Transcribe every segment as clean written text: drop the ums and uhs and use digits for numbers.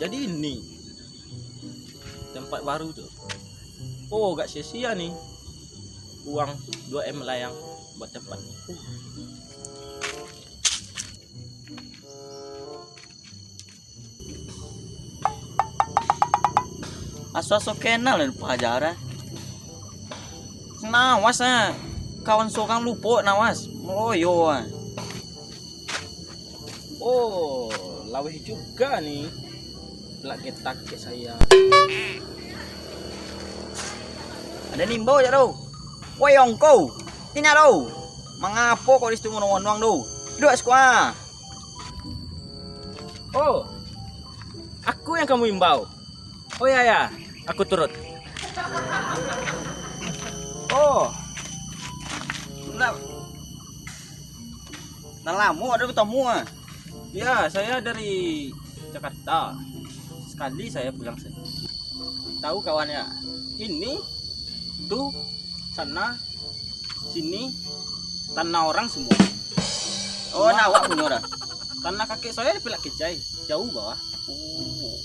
Jadi ini tempat baru tuh. Oh, gak sia-sia nih uang 2M layang buat tempat. Aso-aso kenal lah pelajaran. Nawas kawan sokang lupa nawas meloyo Oh, laweh juga nih. Belak getak ke saya. ada nimbau ya do. Woi ongko, ini do. Mengapo kau disitu mau uang do? Dua sekua. Oh, aku yang kamu imbau. Oh ya, aku turut. Oh, Nah lamu ada bertemu ya saya dari Jakarta. Sekali saya pulang sini. Tahu kawannya? Ini, tuh, sana, sini, tanah orang semua. Oh nawak punya dah. Tanah kakek saya di Pelak Kecai, jauh bawah. Oh.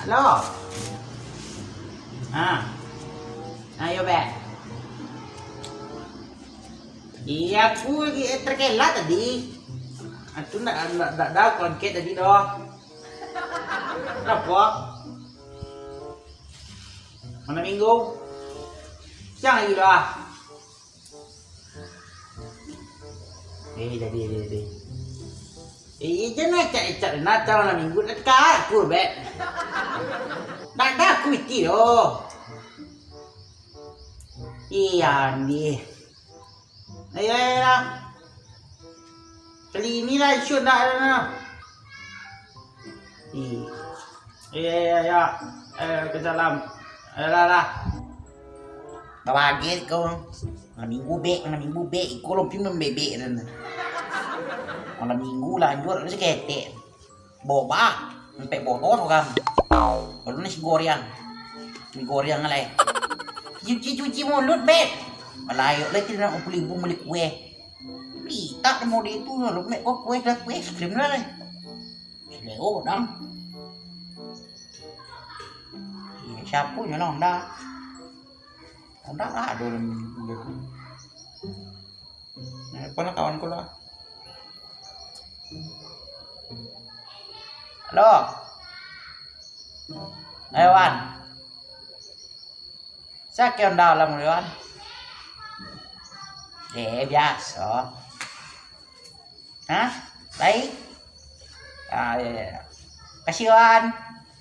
Halo. Ayo be. Iya aku terkelat tadi. Aku nak dah konket tadi doh. Kenapa? Mana minggu? Siang lagi doh. Jadi. Jangan cak nak malam minggu nak aku be. Dah aku itu doh. Iya nih. Ayo. Kali ini lah shoot dah. Iya. Ke dalam. Lah. Babagit kau. Minggu be. Kau lompi membebe dan. Malam minggu lanjut lu sekete. Boba, sampai botol kan. Kalau nasi goreng. Mie goreng lah. Cuci mulut bet. Malayo lah tidak mau beli kue. Pita mau di itu lu mek kue es krim lah. Seleo dong. Iya siapa nya dah. Honda lah ada gitu. Nah, pernah kawanku lah. Halo. Ayo Wan. Saya kêu đào lòng rồi anh. Biasa. Hah? Baik. Iya. Kasih Wan.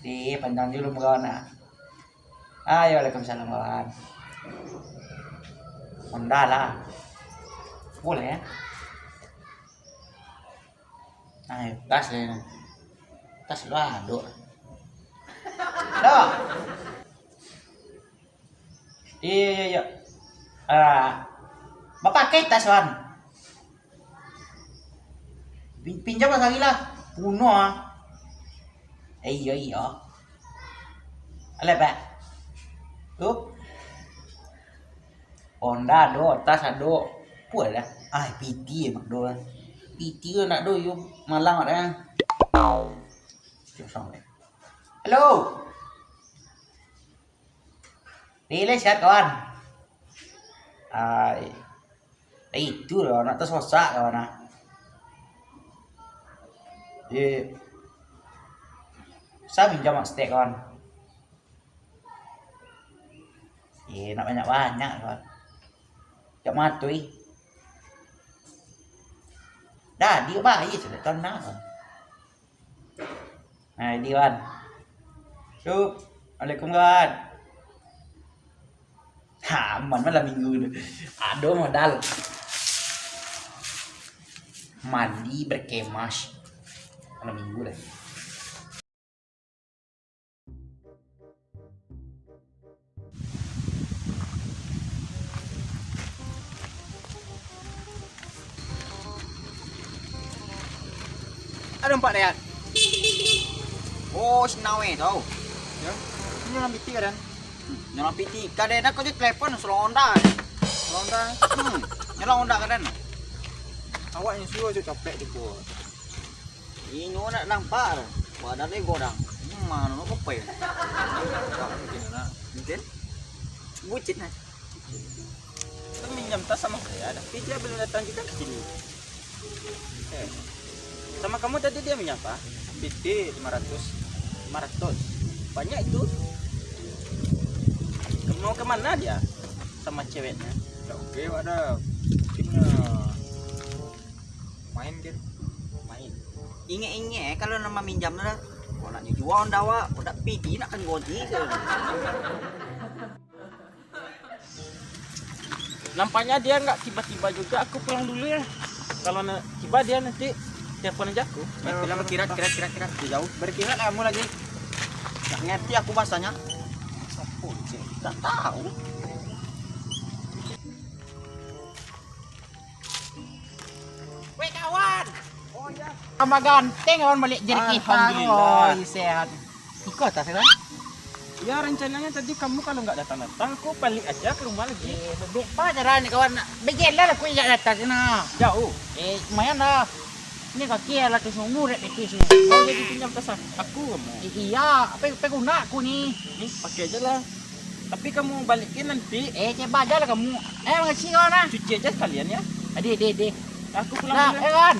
Di pandang dulu kawan. Ayo Waalaikumsalam kawan. Honda lah. Boleh ya? Ayo, gas deh. Tas lu aduk. Loh. Iya. Bapak pakai tas Wan. Pinjam lagi lah. Puno Iya. Ala Pak. Tuh. Honda do, tas ado. Puas lah. PT mak do. PT nak do yo Malang ada. Halo. Pilih sehat kawan. Itu loh, nak tersosak kawan. Saya pinjam steak kawan. Nak banyak kawan. Jak matui. Dah dia bayi sudah tahun nak. Nah, Diwan. Syuk. Waalaikumsalam. Aman malam minggu tuh. Aduh modal. Mandi berkemas malam minggu deh. Ada Pak Dayat. Oh, sinawe tau. Ya. Ini orang piti kan? Nyolong piti. Kadena kau telepon selonda. Londa. Nyolong onda kadena. Awaknya suruh je capek di ko. Ini nak nampak. Badan ni godang. Mana nak apa ya? Tak mungkin nak. Mungkin. Bucin lah. Kita minjam tas sama saya, tapi dia belum datang juga ke sini. Sama kamu tadi dia minjam apa? Piti 500. 500. Banyak itu. Mau kemana dia? Sama ceweknya? Tak okey ada. Mungkin main kan. Main. Ingat-ingat kalau nama minjam dah. Kau nak jual onda awak, kau nak piti nak kan goji ke? Nampaknya dia nggak tiba-tiba juga. Aku pulang dulu ya. Kalau tiba dia nanti telepon aja aku. Bilang kira jauh. Berkira kamu lagi. Tak ngerti aku bahasanya. Apa sih? Tak tahu. Weh kawan. Oh ya. Sama ganteng kawan balik jadi kita. Alhamdulillah. Oh, sehat. Ikut tak kan? Ya rencananya tadi kamu kalau nggak datang-datang, aku balik aja ke rumah lagi. Bebek pa cara ni kawan. Begela aku ingat datang sana. Jauh. Lumayan dah. Ini kaki lah ke sumur dek ke sini. Kau jadi pinjam tas aku kamu. Iya, apa guna aku ni? Nih pakai aja lah. Tapi kamu balikin nanti. Coba aja lah kamu. Ngasih kawan lah. Cuci aja sekalian ya. Ade. Aku pulang Nah, dulu. kawan.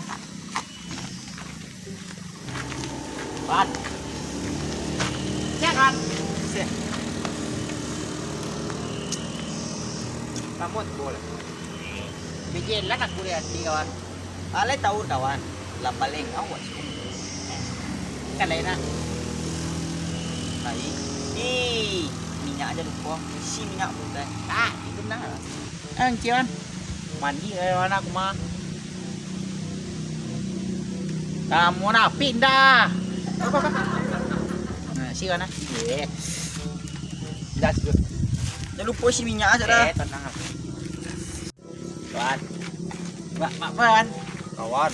Ban. Ya kan? Kamu boleh. Begela aku lihat di kawan. Alay tahu kawan. Lapaling awas. Kan lain nak. Baik. Minyak aja lupa. Isi minyak bukan. Itu benar. Cian. Mandi kawan aku mah. Kamu nak pindah. Apa? Nah, si kawan. Dah sudah. Jangan lupa isi minyak aja dah. Tenang. Kawan. Mak Pan. Kawan.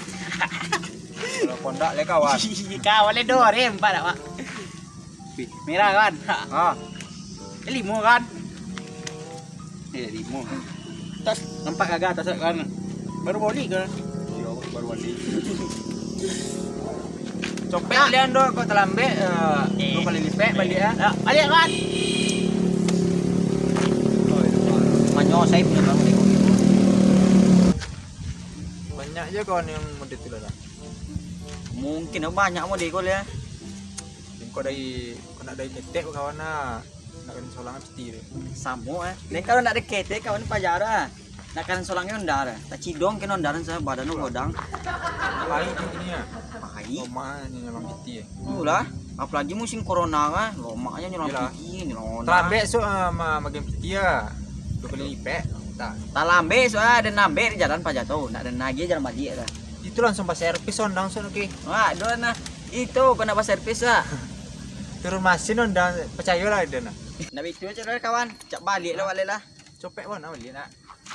Kalau kondak le kawan. Kawan le dua empat tak mak. Merah kan? Ah, Lima kan? lima. Tas nampak kagak tas kan? Baru balik kan? Yo, baru balik. Copet kalian doh kau terlambat 2 kali lipat balik ya. Balik kan? Manyo saya punya bang tengok gitu. Banyak aja kawan yang model tu lah. Mungkin banyak mau dekol ya. Kau nak dari ketek kawan nak kan solangan peti dia. Samo Nek kalau nak deket kawan pajara. Nak kan solangnya ondar. Tak cidong ke ondaran saya badan godang. Lain ini ya. Pai. Loma ni memang peti. Itulah. Apalagi musim corona kan. Lomaknya nyelang Yalah. piti, nyelonda. Terlambat so magen peti ya. 2 kali lipat. Tak. Tak lambe soalnya ada nambe di jalan Pajato. Nak ada nagi jalan balik dah. Itu langsung pas servis on langsung okey. Wah, doan nah. Itu kenapa servis ah? Turun mesin on dan percayalah dia nak. Nak itu aja dah kawan. Cak balik lah balik lah. Copet pun awak nak.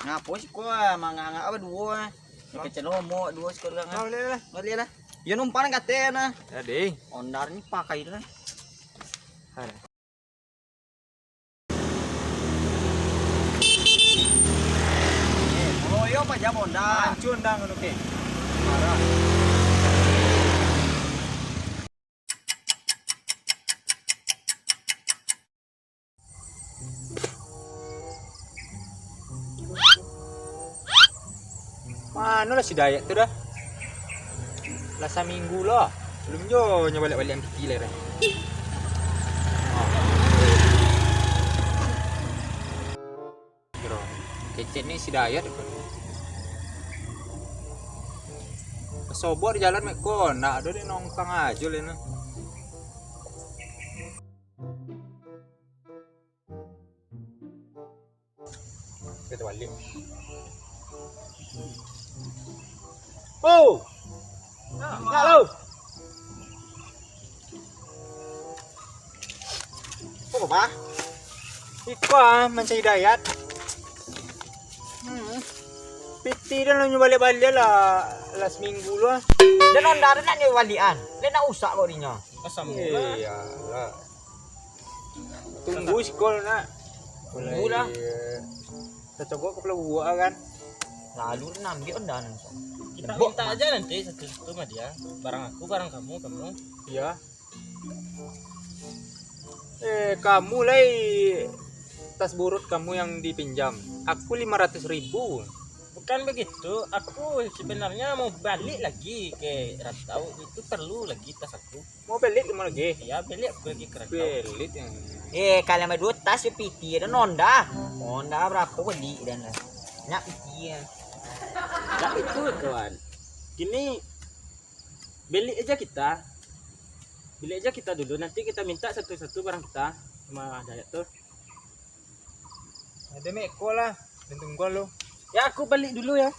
Ngapo sih kau manganga apa dua. Nak kecil homo dua sekarang. Boleh lah. Balik lah. Ya numpang kata na. Jadi. Ondar ni pakai dah. Ada. Loyo pa jam ondar. Hancur dah kan okey. Marah. Mana lah si Dayak tu dah? Lasa minggu lah. Belum jo nya balik-balik yang piti lah. Bro, kecet ni si Dayak tu. Sobor di jalan mek ko, nak ada dia nongkrong aja lena. Kita balik. Oh, nggak lo? Kok apa? Iko mencari dayat. Piti dan lo balik-balik lah seminggu lah. Dan onda nak ni walian. Le nak usak kau dinya. Asam Iya lah. Tunggu sekolah nak. Tunggu lah. Kita coba ke Pulau Buah kan. Lalu nambi onda nan. Kita minta aja nanti satu-satu sama dia. Barang aku, barang kamu. Iya. Kamu lah tas burut kamu yang dipinjam. Aku 500.000. Bukan begitu, aku sebenarnya mau balik lagi ke Rantau. Itu perlu lagi tas aku. Mau balik mau lagi? Ya balik aku lagi ke Rantau. Belit yang. Kalian berdua tas ya piti dan onda. Onda berapa beli dan lah. Nak piti ya. Nah itu kawan. Gini, beli aja kita. Beli aja kita dulu. Nanti kita minta satu-satu barang kita sama Dayat tuh. Ada meko lah. Tunggu lo. Ya aku balik dulu ya.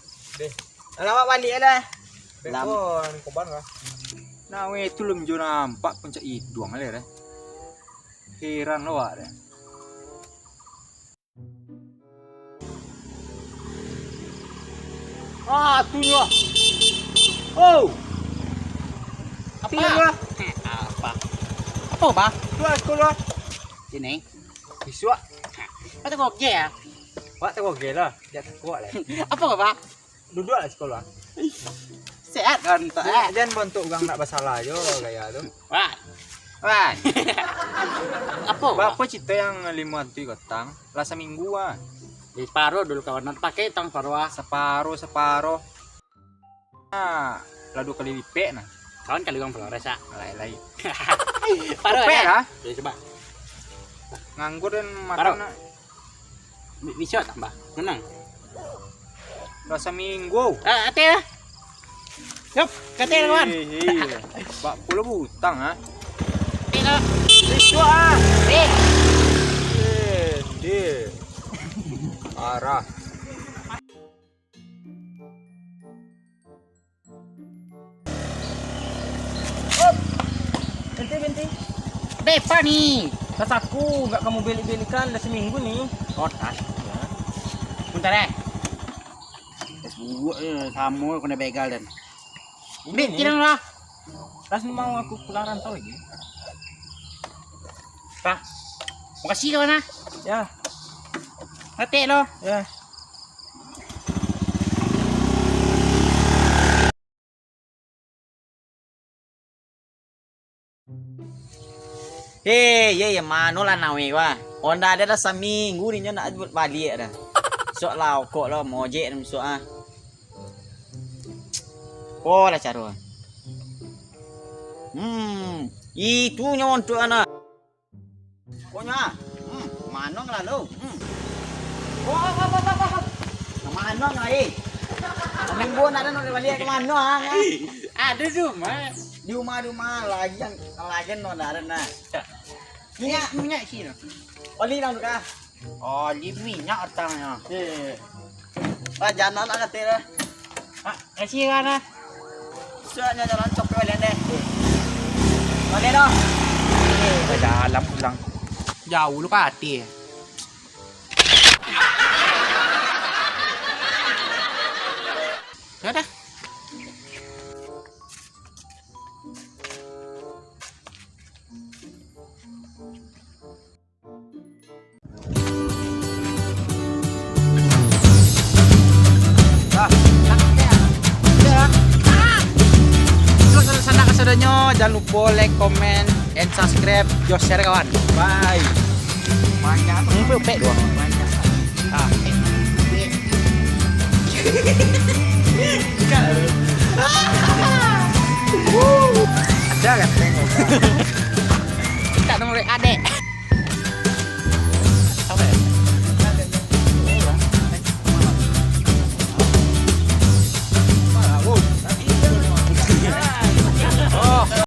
Lawak balik lah. Beko koban lah. Nah, itu belum jo nampak puncak hidung kali ya. Heran lo ada. Tuh lo. Oh. Apa? Apa? Apa? Apa ba? Tuh aku lo. Sini. Biswa. Apa kok ya? Wak tengok gila. Dia kuat lah. Apa ba? Duduk lah sekolah. Sehat kan tak? Jangan bentuk orang nak bersalah jo gaya tu. Wah. Wah. Apa? Apa cerita yang 5 tu kotang? Lasa minggu ah. Di separuh dulu kawan pakai tang separuh. Separuh. Nah, ladu kali lipek nah. Kawan kali orang Flores ah. Lain-lain. Paruh Lipek ya. lah. Ya coba. Nganggur dan Paruh. makan. Bisa tambah. Menang. Lasa minggu. Ate lah. Yup, kate kawan. Bak pula butang ah. Ate lah. Biswa ah. Eh. Dia. Arah. Benti. Depa nih. Tas aku nggak kamu beli-belikan udah seminggu nih. Oh, tas. Bentar ya. Tas gua sama kena begal dan. Ini nih. Kira lah. Tas mau aku pulang rantau lagi. Pak. Makasih kawan ah. Ya, Hati lo. ya. Ya mano lah nawe wa. Onda ada dah seminggu ni nak buat balik dah. Sok lau kok lo mojek nam sok ah. Oh lah cara. Itu nyawan tu anak. Konya. Mano lah lo. Kemana ngai? Minggu nak ada nak balik ke mana ah? Ada rumah. Di rumah lagi non ada nah. Minyak sih no. Oli nang tu kah? Oh, li minyak atangnya. Pak jalan nak kata dah. Kasih kan ah. Suatnya jalan cok balik deh. Balik dah. Ke dalam pulang. Jauh lu pati. Ya dah. Jangan lupa like, comment, and subscribe. Just share kawan. Bye. Banyak tu. Pek doang. Banyak. Woo.